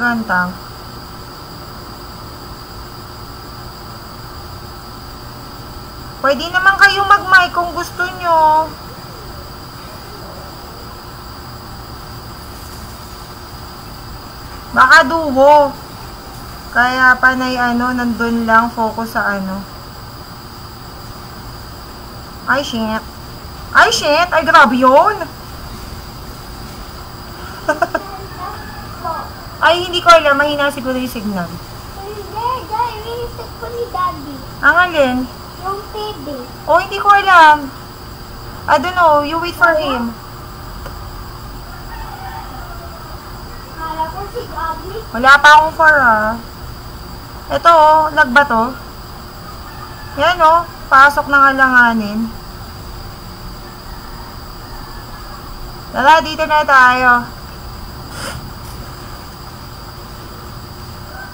Gantang. Pwede naman kayo mag-mic kung gusto nyo. Baka duho. Kaya panay nandun lang focus sa Ay, shit. Ay, shit. Ay, grabe yun. Ay, hindi ko alam. Mahina siguro yung signal. Hindi, i-reset ko ni Daddy. Ang alin? Yung TV. Oh, hindi ko alam. I don't know. You wait for him. Kala ko si Daddy. Wala pa akong far, Ito, lag ba to? Yan, pasok ng alanganin. Tara, dito na tayo.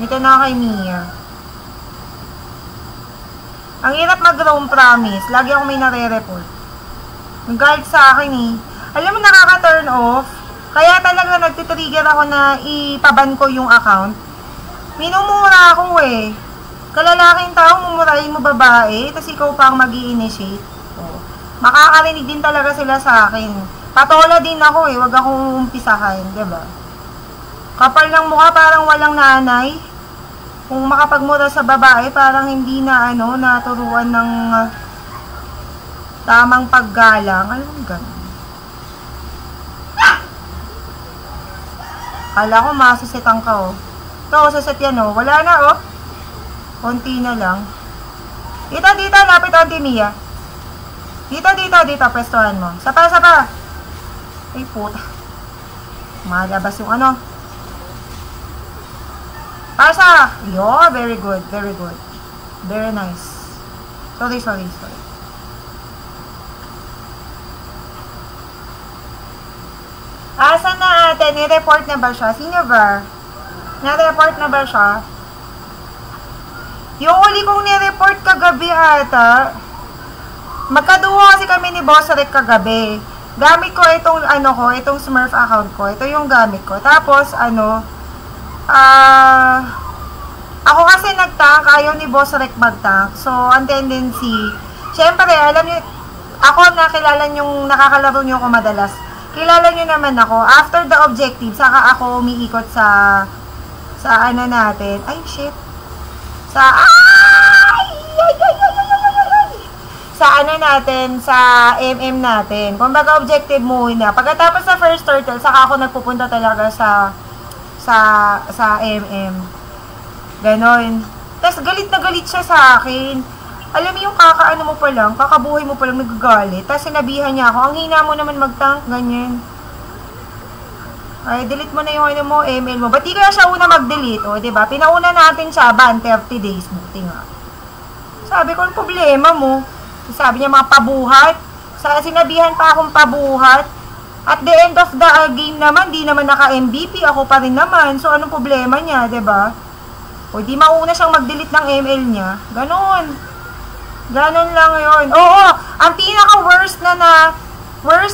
Dito na kay Mia. Ang hirap mag-roam, promise. Lagi akong may nare-report. Nag-guard sa akin Alam mo, nakaka-turn off. Kaya talaga nagtitrigger ako na ipaban ko yung account. Minumura ako Kalalaking tao, mumurahin mo babae, tapos ikaw pa ang mag-i-initiate. Makakarinig din talaga sila sa akin. Patola din ako wag akong umpisahan, diba? Kapal ng mukha, parang walang nanay. Kung makapagmura sa babae, parang hindi na naturuan ng tamang paggalang. Alam mo ganun. Kala ko masasitang ka Ito, saset yan Wala na konti na lang. Dito, lapit Auntie Mia. Dito, pwestuhan mo. Sapa. Ay, puta. Malabas yung Pasa! Very good. Very nice. Sorry. Asa na ate? Ni-report na ba siya? Sino ba? Na-report na ba siya? Yung uli kong ni-report kagabi ata, magkaduwa kasi kami ni Boss Rick kagabi. Gamit ko itong itong Smurf account ko. Ito yung gamit ko. Tapos ako kasi nag-tank, ayaw ni Boss Rick mag-tank. So, ang tendency, syempre, alam niyo, ako nakilala yung nakakalaro niyo ako madalas. Kilala niyo naman ako. After the objective, saka ako umiikot sa natin. Ay, shit. Sa natin, sa MM natin. Kumbaga, objective muna. Pagkatapos sa first turtle, saka ako nagpupunta talaga sa MM. Ganon. Tapos, galit na galit siya sa akin. Alam mo yung kakabuhay mo pa lang nagagalit. Tapos, sinabihan niya ako, ang hina mo naman mag-tank, ganyan. Ay, delete mo na yung ML mo. Ba't di kaya siya una mag-delete? Diba? Pinauna natin siya, ban 30 days. Buti nga. Sabi ko, ang problema mo. Sabi niya, mga pabuhat. Sinabihan pa akong pabuhat. At the end of the game naman, di naman naka-MVP. Ako pa rin naman. So, anong problema niya, diba? Di mauna siyang mag-delete ng ML niya. Ganon lang yun. Oo, ang pinaka-worst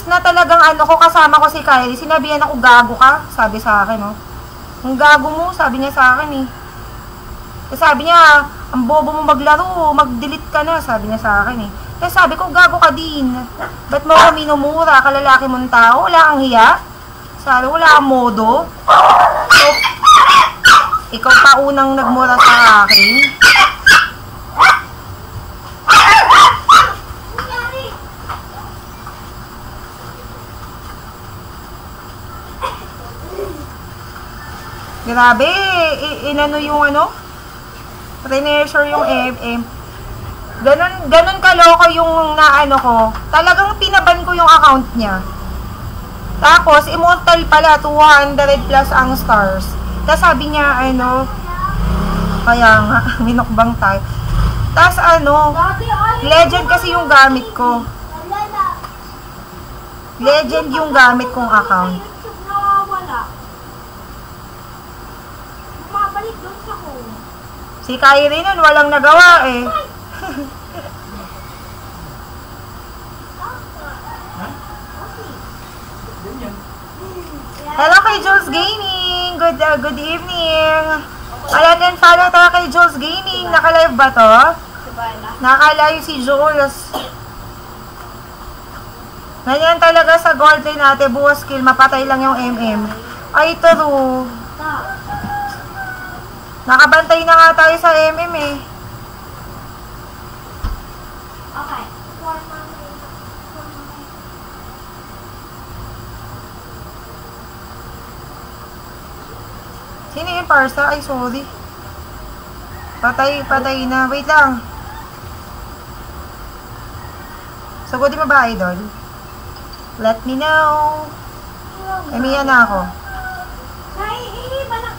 na talagang ko, kasama ko si Kylie. Sinabihan ako, gago ka. Sabi sa akin, ang gago mo, sabi niya sa akin Sabi niya, ang bobo mo maglaro, mag-delete ka na, sabi niya sa akin Kaya sabi ko, gago ka din. Ba't mo kami minumura, kalalaki mong tao? Wala kang hiya? Sabi, wala kang modo. So, ikaw pa unang nagmura sa akin. Grabe, yung re-measure yung MM. Ganon kaloko yung ko. Talagang pinaban ko yung account niya. Tapos, immortal pala, 200 plus ang stars. Tapos sabi niya, kaya nga, minukbang tayo. Tapos legend kasi yung gamit ko. Legend yung gamit kong account. Si Kyrie nun, walang nagawa Hello kay Jules Gaming! good evening. Like and follow tayo kay Jules Gaming. Naka-live ba to? Naka-live si Jules. Ganyan talaga sa gold lane natin. Buwas skill, mapatay lang yung MM. Ay, true. Nakabantay na nga tayo sa MM eh. Okay. Sino yung parsa? Ay, sorry. Patay na. Wait lang. Sagutin mo ba, idol? Let me know. Mia na ako. Naiiba na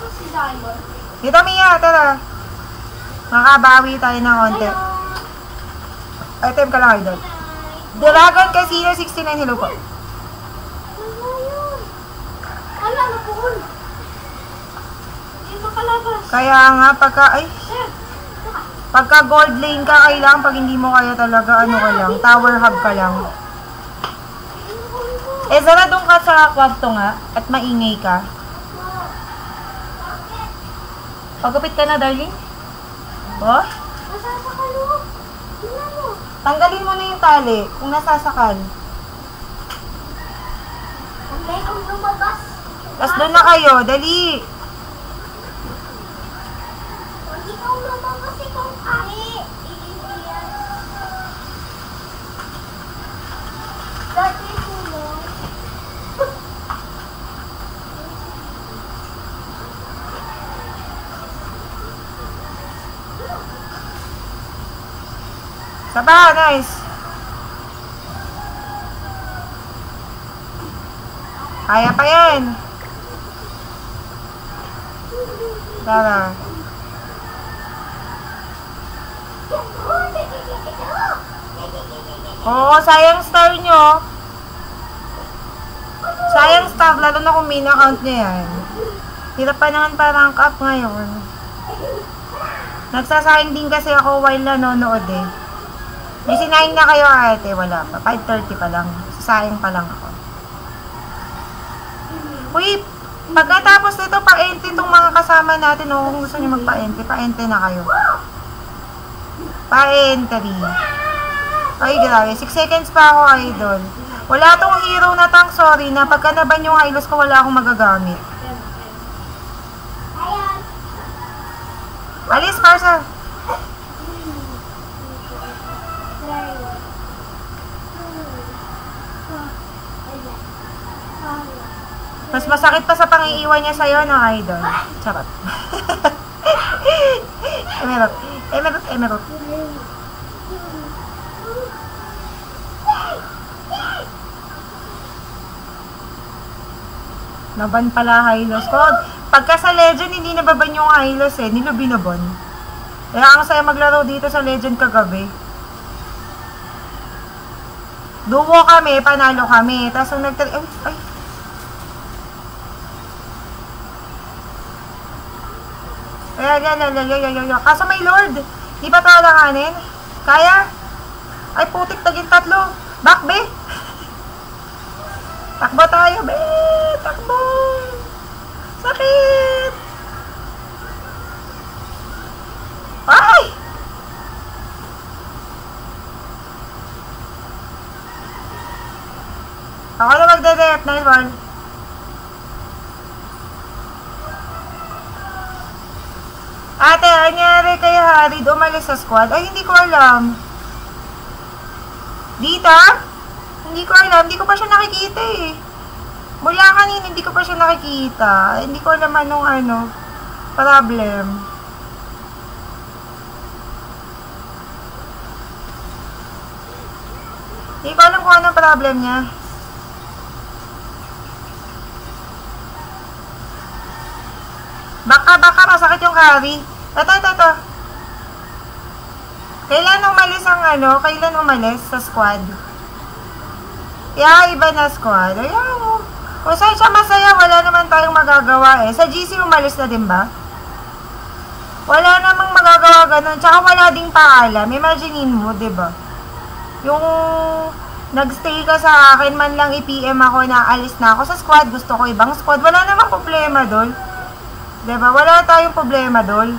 to si Diamond. Dito, Mia, tara. Makabawi tayo ng konti. Item ka lang, idol. Dragon Casino 69, hello po. Ano yun? Ala, napuhol. Hindi makalabas. Kaya nga, pagka gold lane ka, kailangan pag hindi mo kaya talaga, ano ka lang, tower hub ka lang. Zara, doon ka sa kwarto nga, at maingay ka. Pagupit ka na, darling. Oh? Nasasakalo. Tingnan mo. Tanggalin mo na yung tali, kung nasasakal. Ang layong lumabas. Tapos doon na kayo, dali. Pag ikaw lumabas, ikaw ari. Iiiyan. Dati tulong. Saba, nice. Kaya pa yan. Tara. Oo, sayang star nyo. Sayang star, lalo na kung main account nyo yan. Hirap pa naman pa rank up ngayon. Nagsasayang din kasi ako while nanonood eh. May sinayin na kayo ate, wala pa. 5:30 pa lang. Sasayang pa lang ako. Uy, pagkatapos nito, pa-entry itong mga kasama natin. O, kung gusto nyo magpa-entry, pa-entry na kayo. Pa-entry. Ay, grabe. 6 seconds pa ako, idol. Wala tong hero na tank, sorry, na pagka naban yung hilos ko, wala akong magagamit. Ayan. Alis, Parsa. Mas masakit pa sa pangiiwan niya sa'yo, no, idol? Charot. Emerald. Naban pala hilos ko. Pagka sa Legend, hindi nababan yung hilos eh. Nilo binaban. Kaya ang saya maglaro dito sa Legend kagabi. Duo kami, panalo kami. Tapos nung ay. Kaso may Lord. Di ba ito alanganin? Kaya? Ay, putik taging tatlo. Back, be. Takbo tayo, be. Takbo. Sakit. Ay! Ako na magde-dep. Nice one. Ate, anyari kay Harid umalis sa squad? Ay, hindi ko alam. Dita? Hindi ko alam. Hindi ko pa siya nakikita eh. Mula kanina, hindi ko pa siya nakikita. Hindi ko alam anong problem. Hindi ko alam kung anong problem niya. Baka masakit yung carry. Ito. Kailan umalis kailan umalis sa squad? Yeah, iba na squad. Ayan o. Kung saan siya masaya, wala naman tayong magagawa eh. Sa GC umalis na din ba? Wala namang magagawa ganun. Tsaka wala ding paalam. Imaginein mo, diba? nagstay ka sa akin, man lang i-PM ako na alis na ako sa squad, gusto ko ibang squad, wala namang problema dol. Diba? Wala tayong problema dol.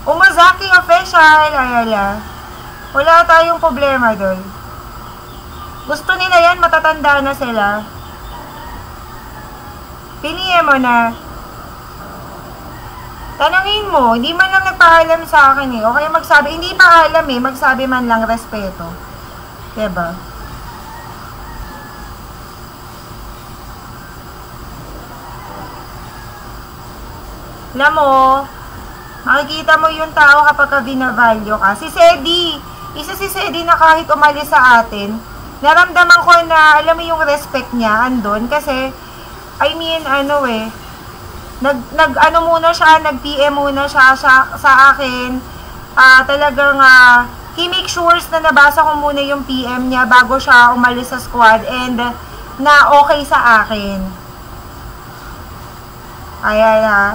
Umazaki official, ayala. Wala tayong problema dol. Gusto nila yan, matatanda na sila. Piniye mo na. Tanungin mo, hindi man lang nagpaalam sa akin eh. O kaya magsabi, hindi pa alam eh, magsabi man lang respeto. Diba? Alam mo, makikita mo yung tao kapag ka binavalue ka. Si Sedi, isa si Sedi na kahit umalis sa atin, naramdaman ko na, alam mo yung respect niya, andun, kasi, I mean, ano eh, nag-ano muna siya, nag-PM muna siya sa akin. Talagang, he make sure na nabasa ko muna yung PM niya bago siya umalis sa squad and na okay sa akin. Ayan ha.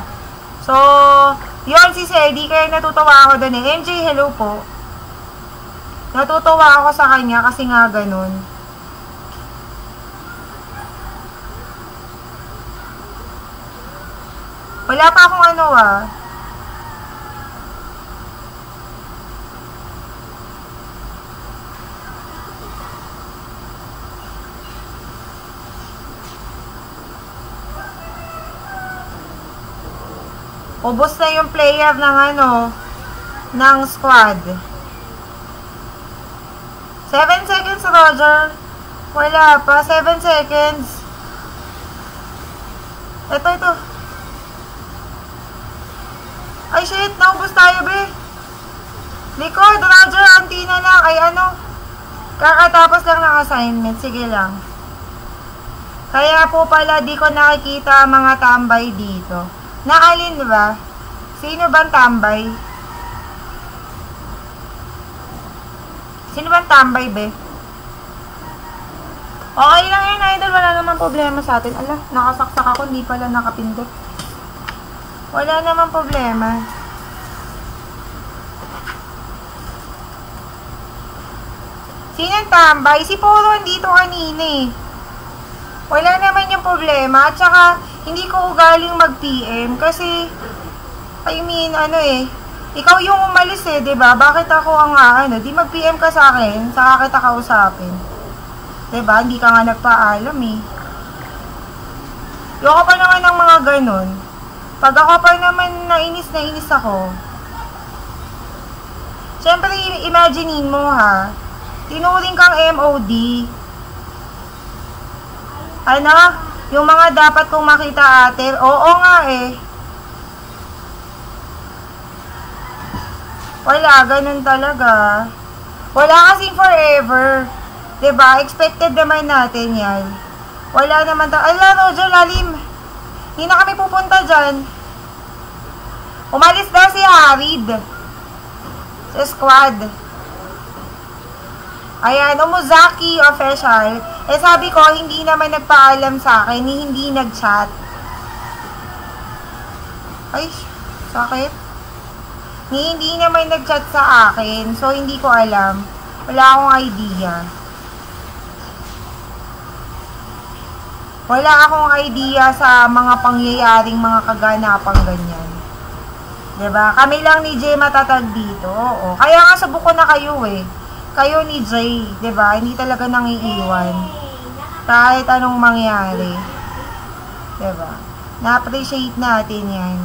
So, yun si Sedi, kaya natutuwa ako doon eh. MJ, hello po. Natutuwa ako sa kanya kasi nga ganun. Wala pa akong ano ubos na yung player ng ng squad. 7 seconds, Roger. Wala pa. 7 seconds. Ito. Ay, shit. Naubos tayo, be. Likod, Roger. Anti na lang. Ay, kakatapos lang ng assignment. Sige lang. Kaya po pala, di ko nakikita mga tambay dito. Naalin ba? Sino bang tambay? Sino bang tambay, be? Okay lang yan, idol. Wala naman problema sa atin. Ala, nakasaksak ako. Hindi pala nakapindot. Wala naman problema. Sinong tambay? Si Puro dito kanina eh. Wala naman yung problema. At saka, hindi ko ugaling mag-PM. Kasi, I mean, ikaw yung umalis eh, diba? Bakit ako di mag-PM ka sa akin, saka kita kausapin. Diba? Hindi ka nga nagpaalam eh. Yung pa naman ng mga ganun. Pag ako pa naman nainis ako. Siyempre, imaginein mo ha. Tinuring kang MOD. Yung mga dapat kong makita ate. Oo nga eh. Wala, ganun talaga. Wala kasing forever. Diba? Expected naman natin yan. Wala naman ala, Roger, lalim. Hindi na kami pupunta dyan. Umalis daw si Harid. Sa squad. Ayan, Umuzaki official. Eh sabi ko, hindi naman nagpaalam sa akin, hindi nag-chat. Ay, sakit. Hindi naman nag-chat sa akin, so hindi ko alam. Wala akong idea. Wala akong idea sa mga pangyayaring mga kaganapang ganyan. Diba? Kami lang ni Jay matatag dito. Oo. Kaya nga subuko na kayo eh. Kayo ni Jay, diba? Hindi talaga nangiiwan. Kahit anong mangyari. Diba? Na-appreciate natin yan.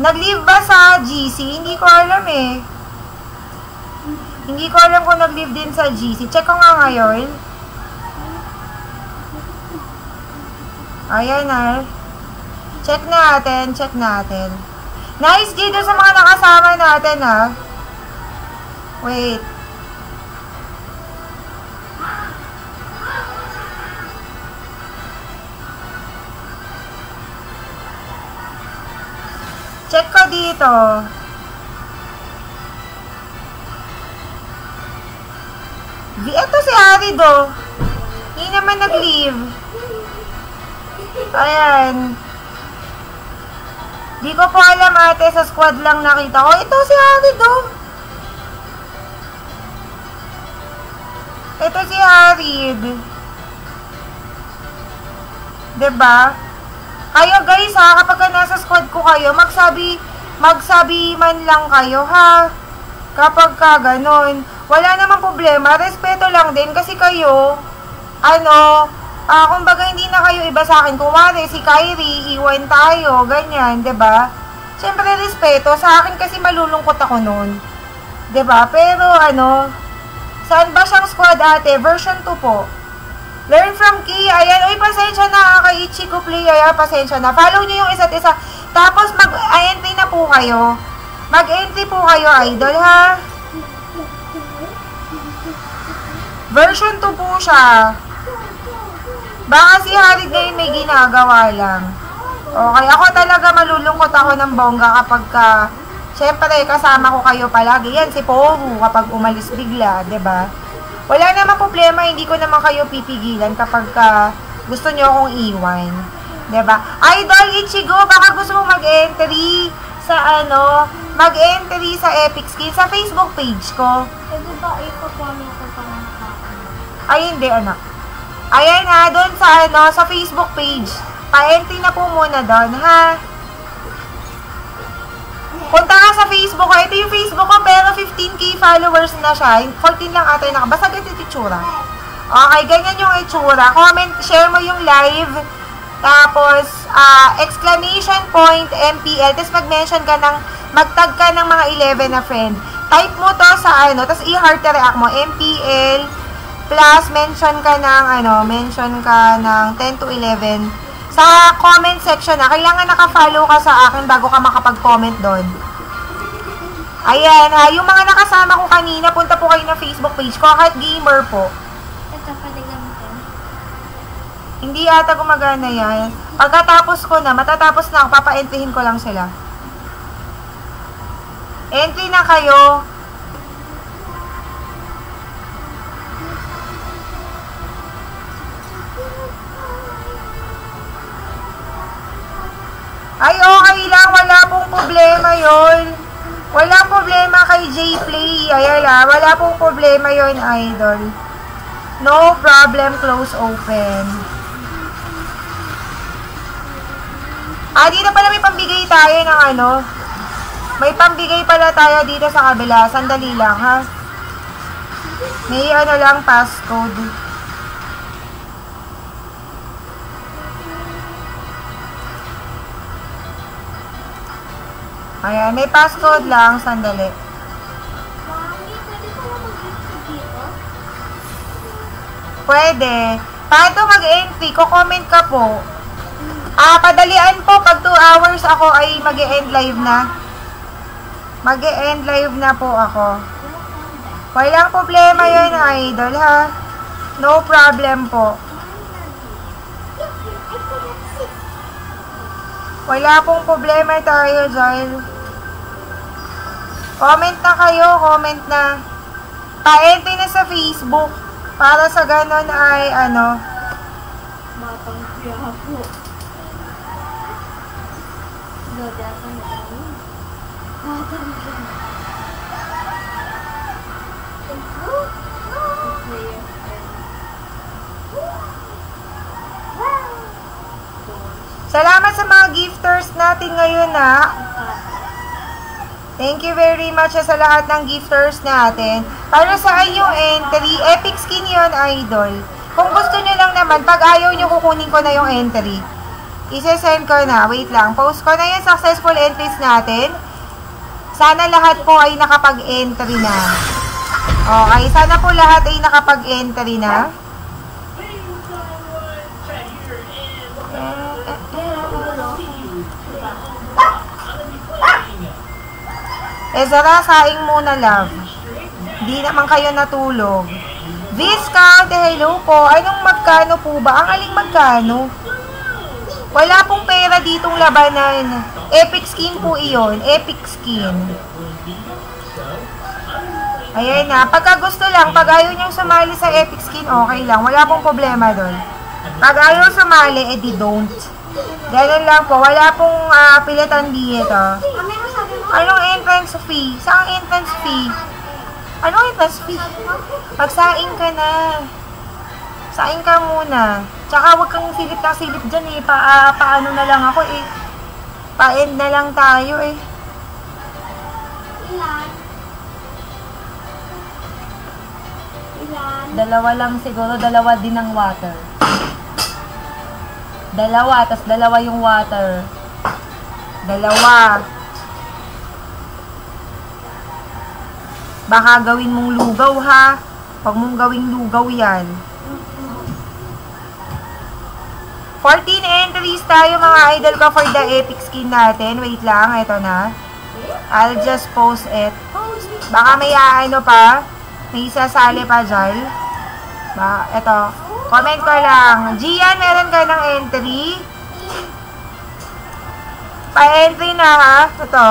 Nag-leave ba sa GC? Hindi ko alam eh. Hindi ko alam kung nag-leave din sa GC. Check ko nga ngayon. Ayan na. Check natin. Nice G doon sa mga nakasama natin ha. Wait. Check ko dito. Ito si Arido. Hindi naman nag-leave. Ayan. Di ko po alam ate, sa squad lang nakita ko. Ito si Arido. Ito si Harid. Diba? Kayo guys ha, kapag nasa squad ko kayo, magsabi man lang kayo ha. Kapag ka ganon, wala namang problema, respeto lang din kasi kayo, kumbaga hindi na kayo iba sa akin. Kung wari, si Kyrie, iwan tayo, ganyan, 'di ba? Siyempre respeto, sa akin kasi malulungkot ako noon. 'Di ba? Pero saan ba siyang squad ate? Version 2 po. Learn from Key. Ayan, uy, pasensya na kay Ichiko Play. Ayan, pasensya na. Follow niyo yung isa't isa. Tapos mag-entry na po kayo. Mag-entry po kayo, idol, ha? Version 2 po siya. Baka si Harid ngayon may ginagawa lang. Okay, ako talaga malulungkot ako ng bongga kapag syempre, kasama ko kayo palagi. Yan, si Pohu, kapag umalis bigla, 'di ba? Wala namang problema, hindi ko naman kayo pipigilan kapag gusto nyo akong iwan. 'Di ba? Idol Ichigo, baka gusto mong mag-entry sa mag-entry sa Epic Skin sa Facebook page ko. Pwede ba ipa-follow ko pa ng account? Ay, hindi, anak. Ayan ha, doon sa sa Facebook page. Pa-entry na po muna doon, ha? Punta ka sa Facebook ko. Ito yung Facebook ko, pero 15k followers na siya. 14 lang ata yung basta ganito yung itsura. Okay, ganyan yung itsura. Comment, share mo yung live. Tapos, exclamation point, MPL. Tapos mag-mention ka mag-tag ka ng mga 11 na friend. Type mo to sa tapos i-heart react mo, MPL. Plus, mention ka ng 10 to 11. Sa comment section kailangan naka-follow ka sa akin bago ka makapag-comment doon. Ayan ha, yung mga nakasama ko kanina, punta po kayo na Facebook page ko, Heart Gamer po. Ito, pwede gamitin. Hindi ata gumagana yan. Pagkatapos ko na, matatapos na ako, papa-entryhin ko lang sila. Entry na kayo. Ay, okay lang. Wala pong problema yon. Wala problema kay J-Play. Ayan lang. Wala pong problema yon, idol. No problem. Close open. Dito pala may pambigay tayo ng May pambigay pala tayo dito sa kabila. Sandali lang, ha? May lang, passcode. Ayan, may passcode lang. Sandali. Mami, pwede ko na mag-entry dito? Pwede. Paano mag-entry? Ko-comment ka po. Padalian po. Pag 2 hours ako ay mag-e-end live na. Mag-e-end live na po ako. Walang problema yun, idol, ha? No problem po. Wala pong problema tayo, Joel. Comment na kayo, comment na. Pa-entry na sa Facebook. Para sa ganon ay, Batang siya po. Loda ka na kami. Batang siya. Salamat sa mga gifters natin ngayon, ha. Thank you very much sa lahat ng gifters natin. Para sa yung entry, Epic Skin yun, idol. Kung gusto nyo lang naman, pag ayaw nyo, kukunin ko na yung entry. Isesend ko na. Wait lang. Post ko na yung successful entries natin. Sana lahat po ay nakapag-entry na. Okay. Sana po lahat ay nakapag-entry na. Zara, saing muna, love. Di naman kayo natulog. Viscount, hello po. Anong magkano po ba? Ang aling magkano? Wala pong pera ditong labanan. Epic Skin po iyon. Epic Skin. Ayan na. Pagka gusto lang, pag ayaw niyong sumali sa Epic Skin, okay lang. Wala pong problema doon. Pag ayaw sumali, edi don't. Ganun lang po. Wala pong pilitan dito. Anong entrance fee? Saan entrance fee? Ano entrance fee? Magsaing ka na. Saing ka muna. Tsaka huwag kang silip na silip dyan eh. Paano na lang ako eh. Pa-end na lang tayo eh. Ilan? Ilan? Dalawa lang siguro. Dalawa din ang water. Dalawa. Tas dalawa yung water. Dalawa. Baka gawin mong lugaw ha. Huwag mong gawing lugaw yan. 14 entries tayo mga idol ko for the epic skin natin. Wait lang, ito na. I'll just post it. Baka may ano pa. May sasali pa dyan. Ito. Comment ko lang. Gian, meron ka ng entry? Pa-entry na ha. Ito.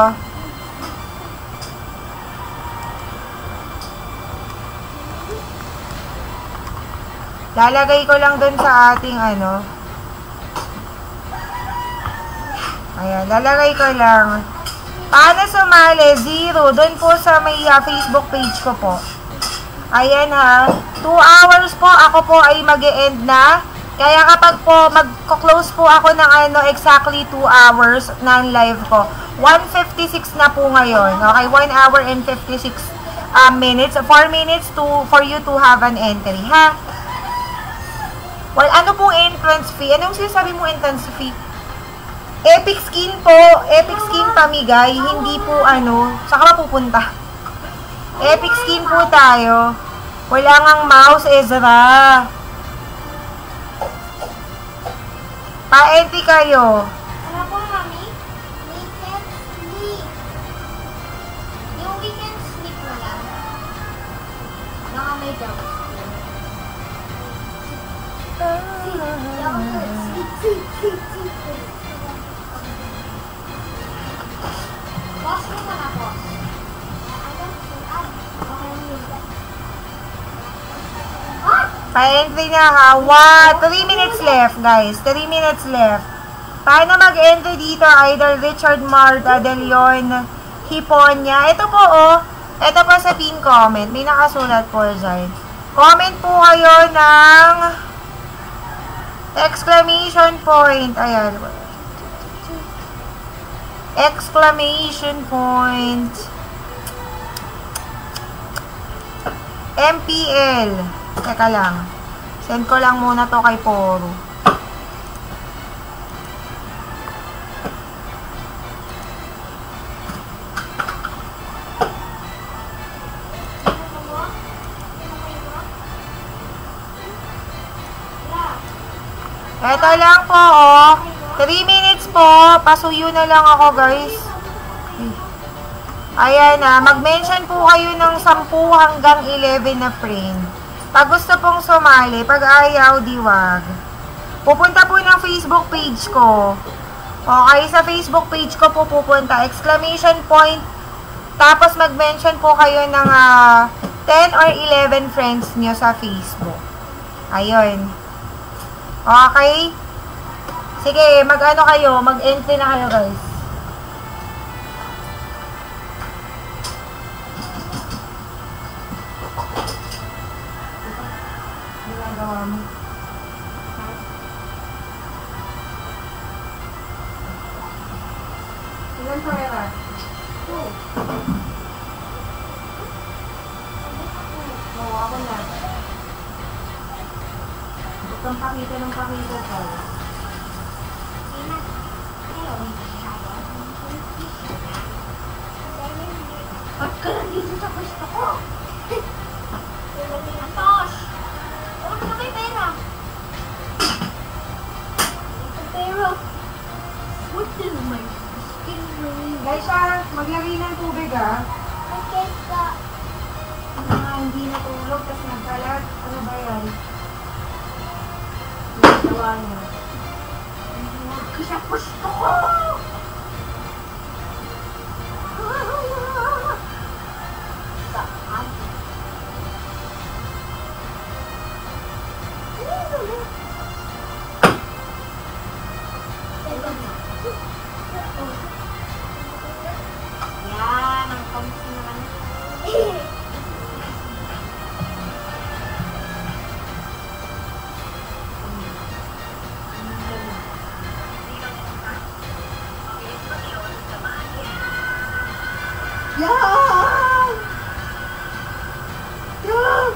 Lalagay ko lang dun sa ating ano. Ayan, lalagay ko lang. Paano sumali? 0. Doon po sa may Facebook page ko po. Ayan ha. 2 hours po. Ako po ay mag-e-end na. Kaya kapag po mag-close po ako ng ano, exactly 2 hours ng live ko. 1:56 na po ngayon. Okay, 1 hour and 56 minutes. 4 minutes for you to have an entry, ha? Well, ano pong entrance fee? Anong sinasabi mo entrance fee? Epic skin po. Epic skin pamigay. Hindi po ano. Saka mapupunta. Epic skin po tayo. Wala ngang mouse, Ezra. Pa-entry kayo. Ano po, mami? Weekend sleep. Yung weekend sleep na lang. Baka may job. Boss mo na po. Pa-entry na ha. 3 minutes left, guys. 3 minutes left. Paano mag-entry dito? Either Richard Marta, De Leon, Hiponya. Ito po, oh. Ito po sa pin comment. May nakasulat po dyan. Comment po kayo ng exclamation point. Ayan. Exclamation point. MPL. Teka lang. Send ko lang muna to kay Poro. Ito lang po, oh. 3 minutes po. Pasuyo na lang ako, guys. Ayan na. Mag-mention po kayo ng 10 hanggang 11 na friend. Pag gusto pong sumali, pag ayaw, diwag. Pupunta po ng Facebook page ko. Okay, sa Facebook page ko po pupunta. Exclamation point. Tapos mag-mention po kayo ng 10 or 11 friends nyo sa Facebook. Ayun. Okay? Sige, mag-ano kayo, mag-entry na kayo, guys. Ginagawa mo. Ilan pera? 2. Oo, ako na. Itong pakita ng pakita ko. Ba't ka nandito sa pwesto ko? Tosh! Ano ka may pera? Pero, what is my skin really? Guys, maglagay ng tubig, Okay ka. Hindi natulog, tapos nagkalat. Ano ba yan? Nagawa niya. Kasi sa pwesto ko! Saan? Yan, ang pamsi naman. Yan! Yan!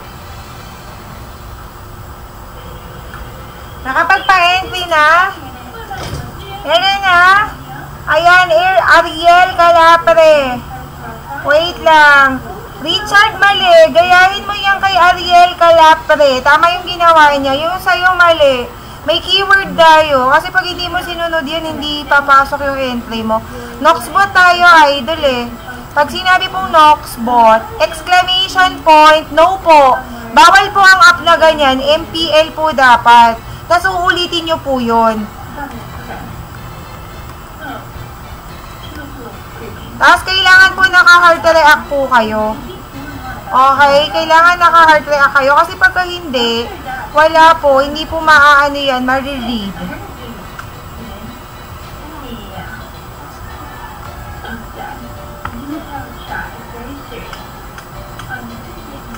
Nakapagpa-entry na? Yan na. Ayan, Ariel Calapre. Wait lang. Richard, mali. Gayahin mo yan kay Ariel Calapre. Tama yung ginawa niya. Yung sa'yo mali. May keyword tayo. Kasi pag hindi mo sinunod yan, hindi papasok yung entry mo. Noxbot tayo, idol eh. Pag sinabi pong Noxbot, exclamation point, no po. Bawal po ang app na ganyan. MPL po dapat. Tapos uulitin nyo po yun. Tapos kailangan po naka-heart react po kayo. Okay? Kailangan naka-heart react kayo. Kasi pagka hindi, wala po. Hindi po maaano yan, mariread.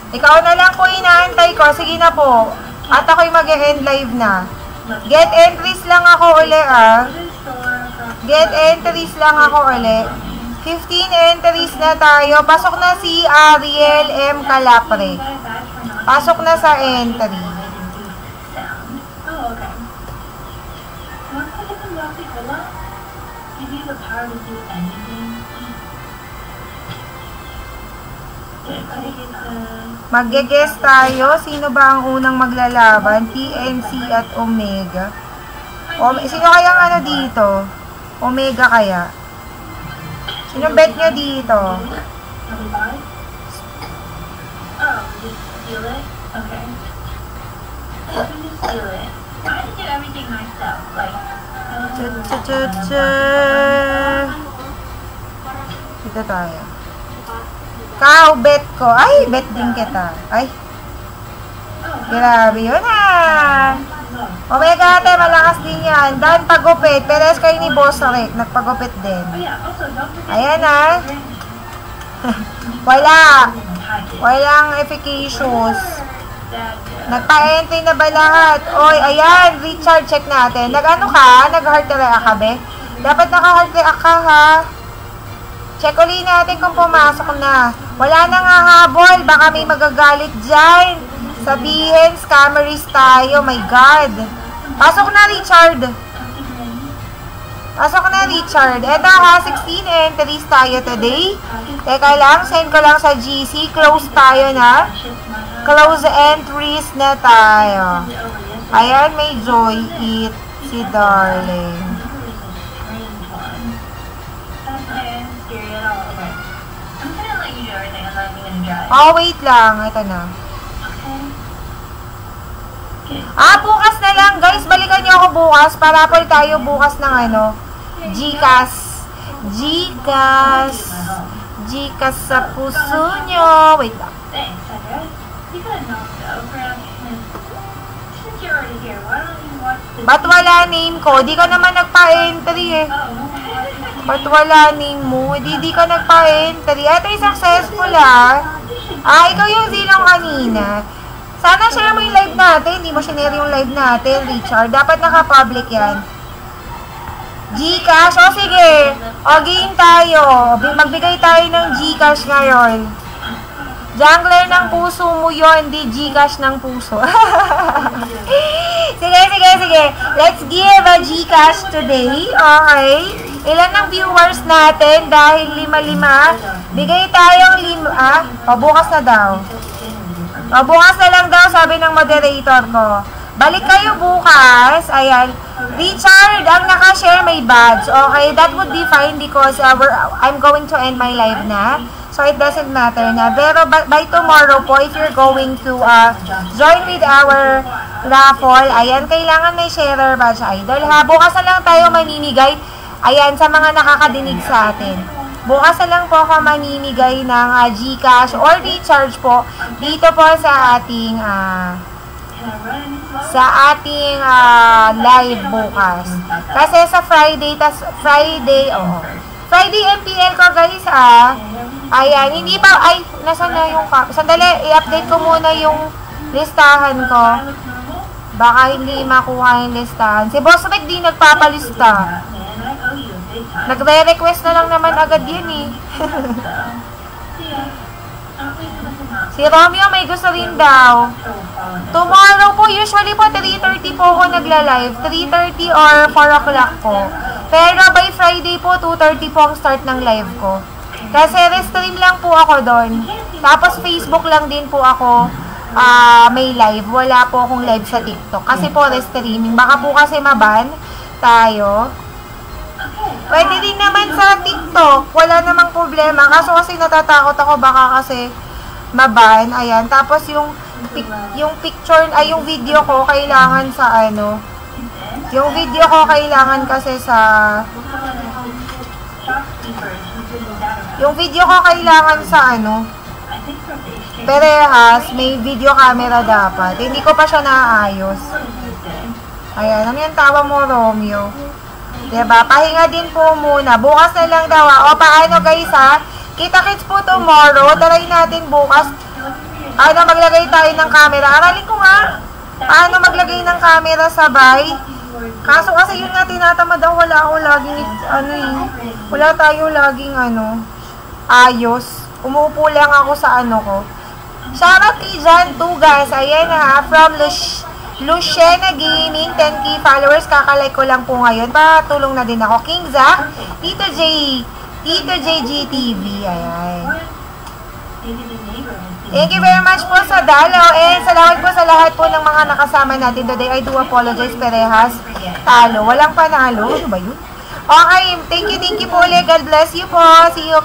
Ikaw na lang po inaantay ko. Sige na po. At ako'y mag-end live na. Get entries lang ako uli ah. Get entries lang ako uli. 15 entries na tayo. Pasok na si Ariel M. Calapre. Pasok na sa entry. Mag-guess tayo. Sino ba ang unang maglalaban? TNC at Omega. Sino kaya ang ano dito? Omega kaya? Sino bet nyo dito? Dito tayo. Kao, bet ko. Ay, bet din kita. Ay. Grabe yun ah. Omega ate, malakas din yan. Dan pagupit. Peres kayo ni Boss Rick. Nagpagupit din. Ayan ah. Wala. Walang efficacious. Nagpa-entry na ba lahat? Oy, ayan. Richard, check natin. Nag-ano ka? Nag-heart react ka, be? Dapat naka-heart react ka, ha? Check ulit natin kung pumasok na. Wala nang hahabol. Baka may magagalit dyan. Sabihin, scammeries tayo. My God. Pasok na, Richard. Pasok na, Richard. Eto ha, 16 entries tayo today. Teka lang, send ko lang sa GC. Close tayo na. Close entries na tayo. Ayan, may Joy Eat si Darling. Oh, wait lang. Ito na. Bukas na lang. Guys, balikan niyo ako bukas. Parapol tayo bukas ng ano. Gcash. Gcash sa puso nyo. Wait lang. Ba't wala name ko? Di ka naman nagpa-entry eh. Ba't wala name mo? Di ka nagpa-entry. Ito yung successful ah. Ikaw yung zilong kanina. Sana share mo yung live natin. Hindi mo share yung live natin, Richard. Dapat naka-public yan. Gcash? O sige. O game tayo. Magbigay tayo ng Gcash ngayon. Jungler ng puso mo yun, hindi Gcash ng puso. Sige. Let's give a Gcash today. Okay. Ilan ang viewers natin? Dahil 5-5. Bigay tayong 5. Bukas na daw. Bukas na lang daw, sabi ng moderator ko. Balik kayo bukas. Ayan. Richard, ang nakashare may badge. Okay, that would be fine because I'm going to end my live na. So, it doesn't matter na. Pero by tomorrow po, if you're going to join with our raffle, ayan, kailangan may sharer badge, idol. Ha, bukas na lang tayo maninigay. Ayan, sa mga nakakadinig sa atin. Bukas na lang po ako maninigay ng Gcash or recharge po dito po sa ating live bukas. Kasi sa Friday, Friday MPL ko guys ayan, hindi pa, nasan na yung, sandali, i-update ko muna yung listahan ko. Baka hindi makuha yung listahan. Si Boss Rick di nagpapalista. Nagre-request na lang naman agad yun eh. Si Romeo may gusto rin daw. Tomorrow po, usually po 3:30 po ako nagla-live. 3:30 or 4 o'clock po. Pero by Friday po, 2:30 po ang start ng live ko. Kasi restream lang po ako doon. Tapos Facebook lang din po ako may live. Wala po akong live sa TikTok. Kasi po restreaming. Baka po kasi maban tayo. Pwede din naman sa TikTok. Wala namang problema. Kaso kasi natatakot ako baka kasi maban. Ayan. Tapos yung picture, yung video ko kailangan sa ano. Yung video ko kailangan kasi sa yung video ko kailangan sa ano. Perehas, may video camera dapat. Hindi ko pa siya naayos. Ayan, ano yung tawa mo, Romeo? Diba? Pahinga din po muna. Bukas na lang daw. O, paano guys ha? Kita-kits po tomorrow. Try natin bukas. Ano, maglagay tayo ng camera. Aralin ko nga. Paano maglagay ng camera sabay? Kaso kasi yun nga, tinatamad ako. Wala ako laging, wala tayo laging, ayos. Umuupo lang ako sa ko. Shoutout kay Jan 2 guys. Ayan ha. From Luciana Gaming, 10k followers. Kakalike ko lang po ngayon. Patulong na din ako. King Zach, Tito JGTV. Ayan. Thank you very much po sa dalaw. And salamat po sa lahat po ng mga nakasama natin today. I do apologize, Perehas. Talo. Walang panalo. Ano ba yun? Okay. Thank you po ulit. God bless you po. See you.